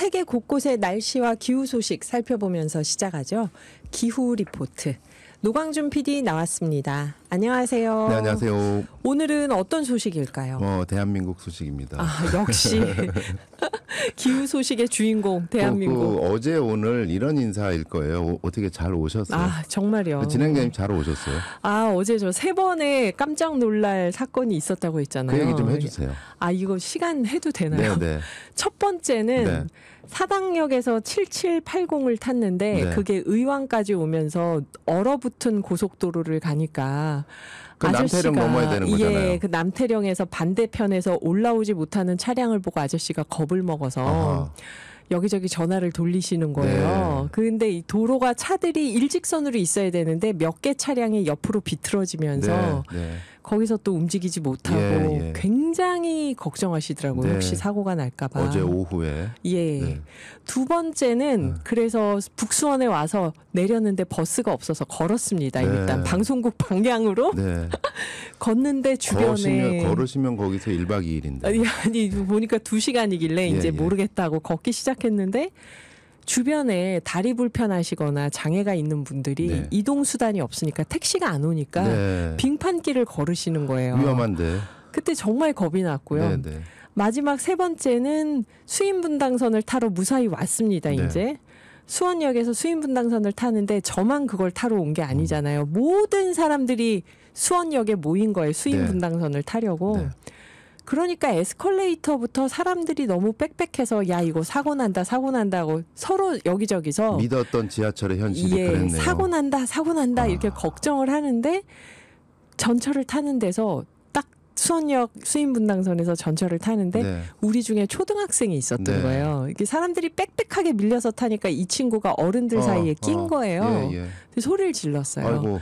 세계 곳곳의 날씨와 기후 소식 살펴보면서 시작하죠. 기후 리포트. 노광준 PD 나왔습니다. 안녕하세요. 네, 안녕하세요. 오늘은 어떤 소식일까요? 대한민국 소식입니다. 역시 기후 소식의 주인공 대한민국. 어제 오늘 이런 인사일 거예요. 어떻게 잘 오셨어요? 정말요. 진행자님 잘 오셨어요? 어제 저 3번의 깜짝 놀랄 사건이 있었다고 했잖아요. 그 얘기 좀 해주세요. 이거 시간 해도 되나요? 네. 첫 번째는 사당역에서 7780을 탔는데 그게 의왕까지 오면서 얼어붙은 고속도로를 가니까 그 남태령 넘어야 되는 거잖아요. 그 남태령에서 반대편에서 올라오지 못하는 차량을 보고 아저씨가 겁을 먹어서 여기저기 전화를 돌리시는 거예요. 그런데 이 도로가 차들이 일직선으로 있어야 되는데 몇 개 차량이 옆으로 비틀어지면서 거기서 또 움직이지 못하고 굉장히 걱정하시더라고요. 혹시 사고가 날까 봐. 어제 오후에. 두 번째는 그래서 북수원에 와서 내렸는데 버스가 없어서 걸었습니다. 일단 방송국 방향으로 걷는데 주변에 걸으시면 거기서 1박 2일인데. 아니 보니까 2시간이길래 이제 모르겠다고 걷기 시작했는데 주변에 다리 불편하시거나 장애가 있는 분들이 이동 수단이 없으니까 택시가 안 오니까 빙판길을 걸으시는 거예요. 위험한데. 그때 정말 겁이 났고요. 마지막 세 번째는 수인분당선을 타러 무사히 왔습니다. 이제 수원역에서 수인분당선을 타는데 저만 그걸 타러 온 게 아니잖아요. 모든 사람들이 수원역에 모인 거예요. 수인분당선을 타려고. 그러니까 에스컬레이터부터 사람들이 너무 빽빽해서 야 이거 사고 난다고 서로 여기저기서 믿었던 지하철의 현실이 그랬네요. 사고 난다 이렇게 걱정을 하는데 전철을 타는 데서 딱 수원역 수인분당선에서 전철을 타는데 우리 중에 초등학생이 있었던 거예요. 이게 사람들이 빽빽하게 밀려서 타니까 이 친구가 어른들 사이에 낀 거예요. 소리를 질렀어요. 아이고.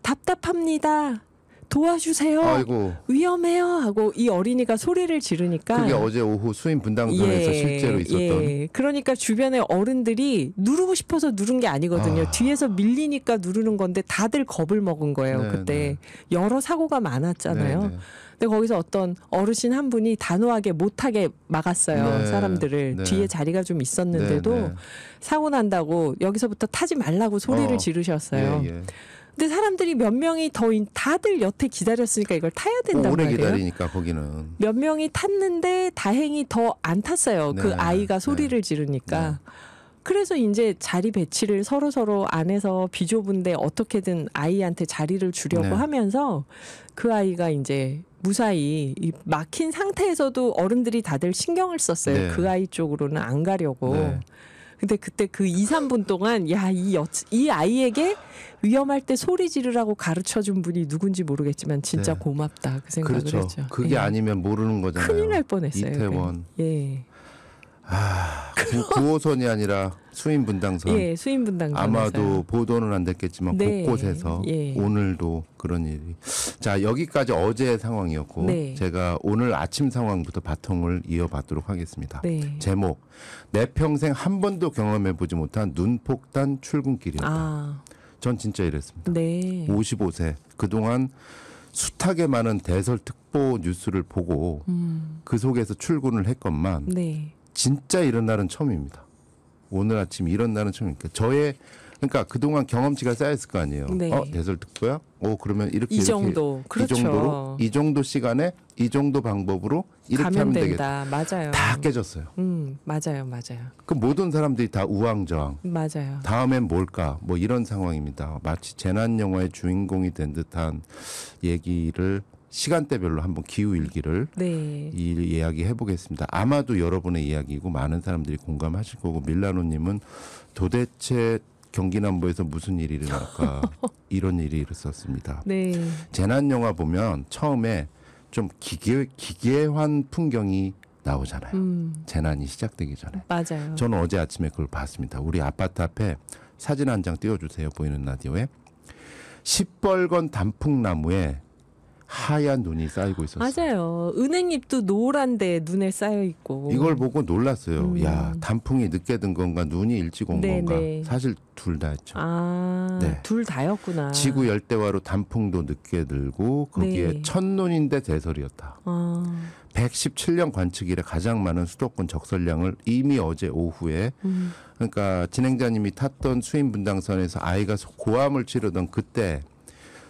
답답합니다. 도와주세요. 아이고. 위험해요 하고 이 어린이가 소리를 지르니까 그게 어제 오후 수인분당선에서 실제로 있었던. 그러니까 주변에 어른들이 누르고 싶어서 누른 게 아니거든요. 뒤에서 밀리니까 누르는 건데 다들 겁을 먹은 거예요. 그때 여러 사고가 많았잖아요. 근데 거기서 어떤 어르신 한 분이 단호하게 못하게 막았어요. 사람들을. 뒤에 자리가 좀 있었는데도 사고 난다고 여기서부터 타지 말라고 소리를 지르셨어요. 근데 사람들이 몇 명이 다들 여태 기다렸으니까 이걸 타야 된단 오래 말이에요. 기다리니까 거기는. 몇 명이 탔는데 다행히 더 안 탔어요. 그 아이가 소리를 지르니까. 그래서 이제 자리 배치를 서로 안에서 비좁은데 어떻게든 아이한테 자리를 주려고 하면서 그 아이가 이제 무사히 막힌 상태에서도 어른들이 다들 신경을 썼어요. 그 아이 쪽으로는 안 가려고. 근데 그때 그 2, 3분 동안 이 아이에게 위험할 때 소리 지르라고 가르쳐준 분이 누군지 모르겠지만 진짜 고맙다 그 생각을 했죠. 그게 아니면 모르는 거잖아요. 큰일 날 뻔했어요. 이태원. 9호선이 아니라 수인분당선. 수인분당선. 아마도 보도는 안 됐겠지만 곳곳에서 오늘도 그런 일이. 자, 여기까지 어제의 상황이었고 제가 오늘 아침 상황부터 바통을 이어받도록 하겠습니다. 제목, 내 평생 한 번도 경험해보지 못한 눈폭탄 출근길이었다. 전 진짜 이랬습니다. 55세. 그동안 숱하게 많은 대설특보 뉴스를 보고 그 속에서 출근을 했건만 진짜 이런 날은 처음입니다. 오늘 아침 이런 날은 처음이니까 그러니까 그동안 경험치가 쌓였을 거 아니에요. 대설특보야? 그러면 이렇게 이 정도. 그렇죠. 이 정도로 이 정도 시간에 이 정도 방법으로 이렇게 하면 되겠다. 맞아요. 다 깨졌어요. 맞아요. 그 모든 사람들이 다 우왕좌왕. 맞아요. 다음엔 뭘까? 뭐 이런 상황입니다. 마치 재난 영화의 주인공이 된 듯한 얘기를 시간대별로 한번 기후일기를 이야기해 보겠습니다. 아마도 여러분의 이야기이고 많은 사람들이 공감하실 거고 밀라노님은 도대체 경기남부에서 무슨 일이 일어날까 이런 일이 일어났습니다. 재난 영화 보면 처음에 좀 기괴한 풍경이 나오잖아요. 재난이 시작되기 전에. 맞아요. 저는 어제 아침에 그걸 봤습니다. 우리 아파트 앞에 사진 한 장 띄워주세요. 보이는 라디오에. 시뻘건 단풍나무에 하얀 눈이 쌓이고 있었어요. 맞아요. 은행잎도 노란데 눈에 쌓여 있고. 이걸 보고 놀랐어요. 야, 단풍이 늦게 든 건가 눈이 일찍 온 건가. 사실 둘 다였죠. 둘 다였구나. 지구 열대화로 단풍도 늦게 들고 거기에 첫눈인데 대설이었다. 117년 관측 이래 가장 많은 수도권 적설량을 이미 어제 오후에 그러니까 진행자님이 탔던 수인 분당선에서 아이가 고함을 치르던 그때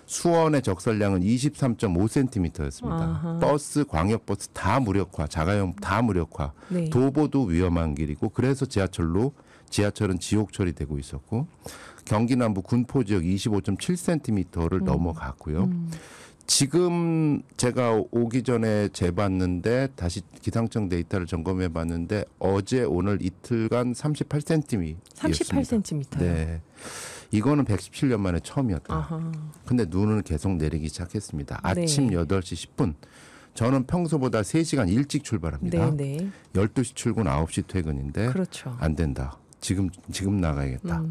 수원의 적설량은 23.5cm였습니다. 버스, 광역버스 다 무력화, 자가용 다 무력화, 도보도 위험한 길이고 그래서 지하철은 지옥 처리되고 있었고 경기 남부 군포 지역 25.7cm를 넘어갔고요. 지금 제가 오기 전에 재봤는데 다시 기상청 데이터를 점검해 봤는데 어제 오늘 이틀간 38cm였습니다. 38cm요? 네. 이거는 117년 만에 처음이었다. 근데 눈은 계속 내리기 시작했습니다. 아침 8시 10분. 저는 평소보다 3시간 일찍 출발합니다. 12시 출근 9시 퇴근인데 그렇죠. 안 된다. 지금 나가야겠다.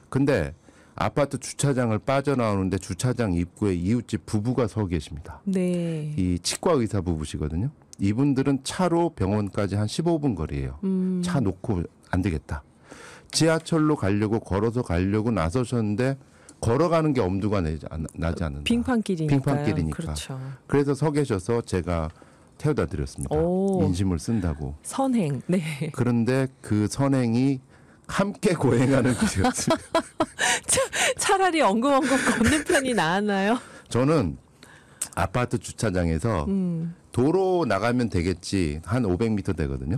근데 아파트 주차장을 빠져나오는데 주차장 입구에 이웃집 부부가 서 계십니다. 이 치과 의사 부부시거든요. 이분들은 차로 병원까지 한 15분 거리예요. 차 놓고 안 되겠다. 지하철로 가려고 걸어서 가려고 나서셨는데 걸어가는 게 엄두가 나지 않는다. 빙판길이니까. 그렇죠. 그래서 서 계셔서 제가 태워다 드렸습니다. 인심을 쓴다고. 선행. 네. 그런데 그 선행이 함께 고행하는 길이었습니다. 차라리 엉금엉금 걷는 편이 나았나요? 저는 아파트 주차장에서 도로 나가면 되겠지 한 500m 되거든요.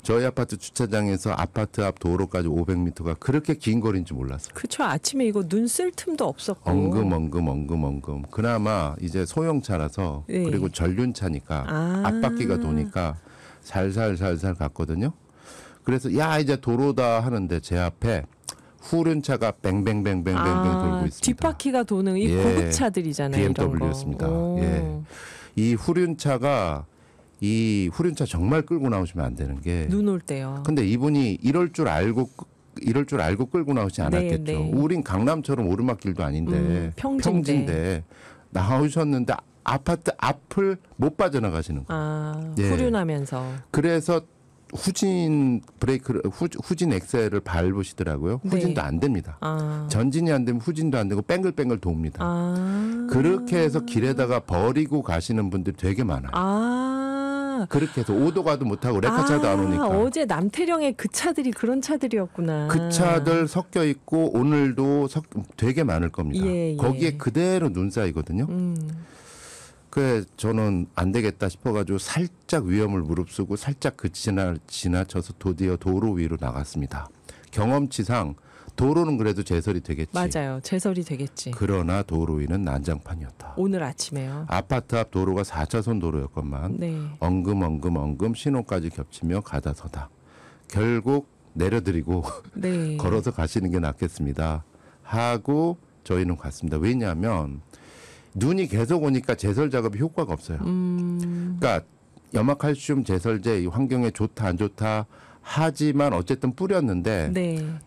저희 아파트 주차장에서 아파트 앞 도로까지 500m가 그렇게 긴 거리인 줄 몰랐어요. 그렇죠. 아침에 이거 눈 쓸 틈도 없었고. 엉금. 그나마 이제 소형차라서 그리고 전륜차니까 앞바퀴가 도니까 살살 갔거든요. 그래서 야 이제 도로다 하는데 제 앞에 후륜차가 뱅뱅뱅 돌고 있습니다. 뒷바퀴가 도는 이 고급차들이잖아요. BMW였습니다. 이 후륜차 정말 끌고 나오시면 안 되는 게 눈 올 때요. 근데 이분이 이럴 줄 알고 끌고 나오지 않았겠죠. 우린 강남처럼 오르막길도 아닌데 평지인데 나오셨는데 아파트 앞을 못 빠져나가시는 거예요. 후륜하면서. 그래서 후진 엑셀을 밟으시더라고요. 후진도 안 됩니다. 전진이 안 되면 후진도 안 되고 뺑글뺑글 돕니다. 그렇게 해서 길에다가 버리고 가시는 분들이 되게 많아요. 그렇게 해서 오도 가도 못하고 레카차도 안 오니까. 어제 남태령의 그 차들이 그런 차들이었구나. 그 차들 섞여 있고 오늘도 되게 많을 겁니다. 거기에 그대로 눈 쌓이거든요. 그래서 저는 안 되겠다 싶어가지고 살짝 위험을 무릅쓰고 살짝 지나쳐서 드디어 도로 위로 나갔습니다. 경험치상 도로는 그래도 제설이 되겠지. 맞아요. 제설이 되겠지. 그러나 도로 위는 난장판이었다. 오늘 아침에요. 아파트 앞 도로가 4차선 도로였건만 엉금 신호까지 겹치며 가다서다. 결국 내려드리고 걸어서 가시는 게 낫겠습니다. 하고 저희는 갔습니다. 왜냐하면 눈이 계속 오니까 제설 작업이 효과가 없어요. 그러니까 염화칼슘 제설제 환경에 좋다 안 좋다 하지만 어쨌든 뿌렸는데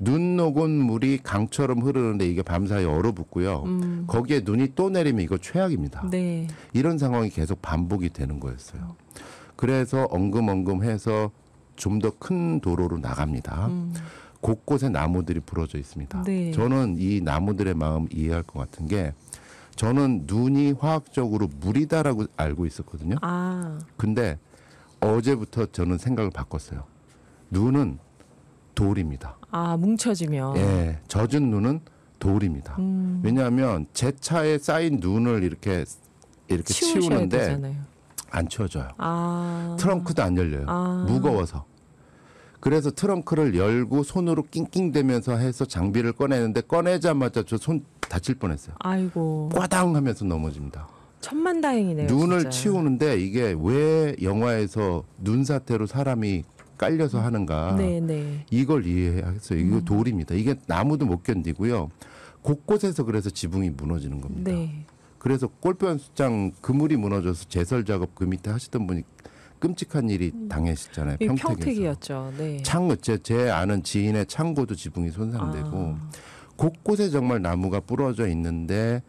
눈 녹은 물이 강처럼 흐르는데 이게 밤사이 얼어붙고요. 거기에 눈이 또 내리면 이거 최악입니다. 이런 상황이 계속 반복이 되는 거였어요. 그래서 엉금엉금해서 좀 더 큰 도로로 나갑니다. 곳곳에 나무들이 부러져 있습니다. 저는 이 나무들의 마음 이해할 것 같은 게 저는 눈이 화학적으로 물이다라고 알고 있었거든요. 근데 어제부터 저는 생각을 바꿨어요. 눈은 돌입니다. 뭉쳐지면. 젖은 눈은 돌입니다. 왜냐하면 제 차에 쌓인 눈을 이렇게 치우는데 되잖아요. 안 치워져요. 트렁크도 안 열려요. 무거워서. 그래서 트렁크를 열고 손으로 낑낑대면서 해서 장비를 꺼내는데 꺼내자마자 저 손 다칠 뻔했어요. 아이고. 꽈당 하면서 넘어집니다. 천만다행이네요. 눈을 진짜. 치우는데 이게 왜 영화에서 눈 사태로 사람이 깔려서 하는가. 이걸 이해하겠어요. 이거 돌입니다. 이게 나무도 못 견디고요. 곳곳에서 그래서 지붕이 무너지는 겁니다. 그래서 골프 연습장 그물이 무너져서 제설 작업 그 밑에 하시던 분이 끔찍한 일이 당하셨잖아요. 평택이었죠. 제 아는 지인의 창고도 지붕이 손상되고 곳곳에 정말 나무가 부러져 있는데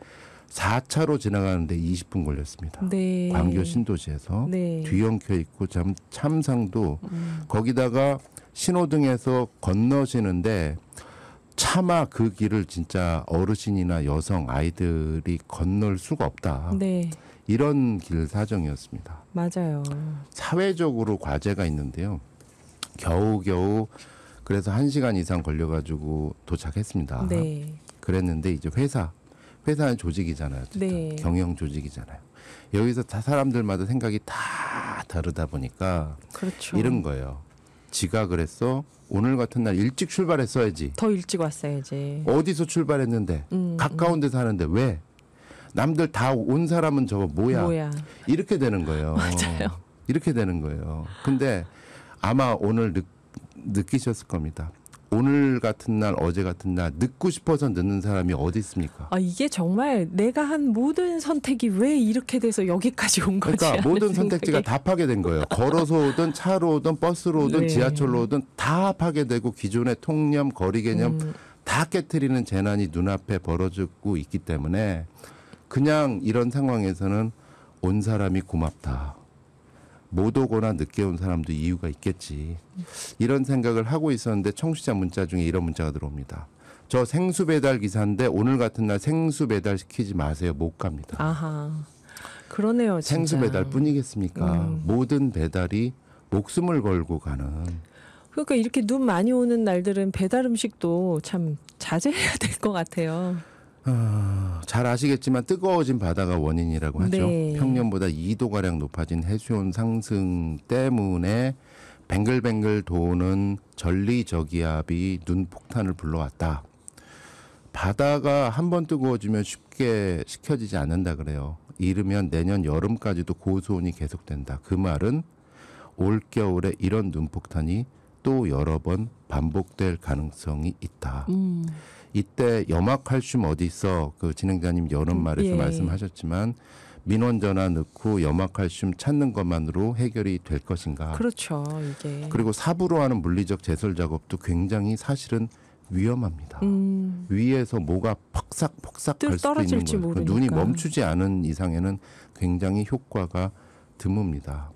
4차로 지나가는데 20분 걸렸습니다. 네. 광교 신도시에서 네. 뒤엉켜 있고 참상도 거기다가 신호등에서 건너시는데 차마 그 길을 진짜 어르신이나 여성, 아이들이 건널 수가 없다. 네. 이런 길 사정이었습니다. 맞아요. 사회적으로 과제가 있는데요. 겨우겨우 그래서 1시간 이상 걸려가지고 도착했습니다. 네. 그랬는데 이제 회사는 조직이잖아요. 네. 경영 조직이잖아요. 여기서 다 사람들마다 생각이 다 다르다 보니까 그렇죠. 이런 거예요. 지가 그랬어. 오늘 같은 날 일찍 출발했어야지. 더 일찍 왔어야지. 어디서 출발했는데 가까운 데 사는데 왜? 남들 다 온 사람은 저거 뭐야? 이렇게 되는 거예요. 맞아요. 이렇게 되는 거예요. 근데 아마 오늘 느끼셨을 겁니다. 오늘 같은 날, 어제 같은 날 늦고 싶어서 늦는 사람이 어디 있습니까? 이게 정말 내가 한 모든 선택이 왜 이렇게 돼서 여기까지 온 거지? 그러니까 모든 선택지가 다 파괴된 거예요. 걸어서 오든 차로 오든 버스로 오든 네. 지하철로 오든 다 파괴되고 기존의 통념, 거리 개념 다 깨트리는 재난이 눈앞에 벌어지고 있기 때문에 그냥 이런 상황에서는 온 사람이 고맙다. 못 오거나 늦게 온 사람도 이유가 있겠지. 이런 생각을 하고 있었는데 청취자 문자 중에 이런 문자가 들어옵니다. 저 생수 배달 기사인데 오늘 같은 날 생수 배달 시키지 마세요. 못 갑니다. 아하. 그러네요. 진짜. 생수 배달뿐이겠습니까? 모든 배달이 목숨을 걸고 가는. 그러니까 이렇게 눈 많이 오는 날들은 배달 음식도 참 자제해야 될 것 같아요. 잘 아시겠지만 뜨거워진 바다가 원인이라고 하죠. 네. 평년보다 2도가량 높아진 해수온 상승 때문에 뱅글뱅글 도는 전리저기압이 눈폭탄을 불러왔다. 바다가 한번 뜨거워지면 쉽게 식혀지지 않는다 그래요. 이르면 내년 여름까지도 고수온이 계속된다. 그 말은 올겨울에 이런 눈폭탄이 또 여러 번 반복될 가능성이 있다. 이때 염화칼슘 어디 있어? 그 진행자님 여러 말에서 말씀하셨지만 민원 전화 넣고 염화칼슘 찾는 것만으로 해결이 될 것인가? 그렇죠. 이게. 그리고 삽으로 하는 물리적 제설 작업도 굉장히 사실은 위험합니다. 위에서 뭐가 퍽삭퍽삭 갈 수도 있는 거예요. 모르니까. 눈이 멈추지 않은 이상에는 굉장히 효과가 드뭅니다.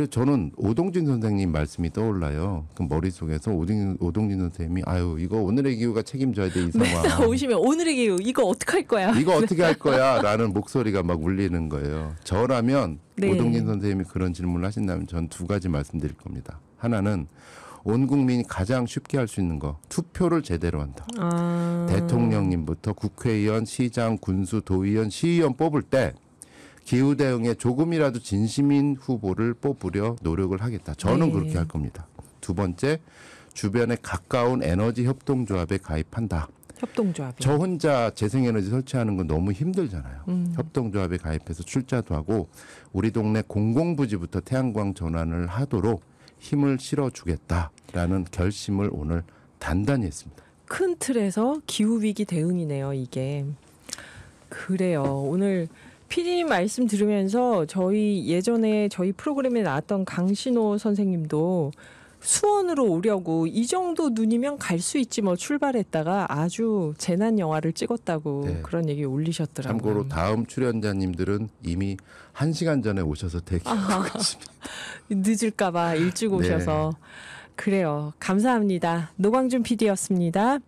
저는 오동진 선생님 말씀이 떠올라요. 그 머릿속에서 오동진 선생님이 아유 이거 오늘의 기후가 책임져야 돼 이 상황. 맨날 오시면 오늘의 기후 이거 어떻게 할 거야? 이거 어떻게 할 거야? 라는 목소리가 막 울리는 거예요. 저라면 오동진 선생님이 그런 질문을 하신다면 전 두 가지 말씀드릴 겁니다. 하나는 온 국민이 가장 쉽게 할 수 있는 거 투표를 제대로 한다. 대통령님부터 국회의원, 시장, 군수, 도의원, 시의원 뽑을 때 기후 대응에 조금이라도 진심인 후보를 뽑으려 노력을 하겠다. 저는 그렇게 할 겁니다. 두 번째, 주변에 가까운 에너지 협동조합에 가입한다. 협동조합. 저 혼자 재생에너지 설치하는 건 너무 힘들잖아요. 협동조합에 가입해서 출자도 하고 우리 동네 공공부지부터 태양광 전환을 하도록 힘을 실어주겠다라는 결심을 오늘 단단히 했습니다. 큰 틀에서 기후위기 대응이네요. 이게. 그래요. 오늘 PD님 말씀 들으면서 예전에 저희 프로그램에 나왔던 강신호 선생님도 수원으로 오려고 이 정도 눈이면 갈 수 있지 뭐 출발했다가 아주 재난 영화를 찍었다고 그런 얘기 올리셨더라고요. 참고로 다음 출연자님들은 이미 1시간 전에 오셔서 대기하고 계십니다. 늦을까 봐 일찍 오셔서. 그래요. 감사합니다. 노광준 PD였습니다.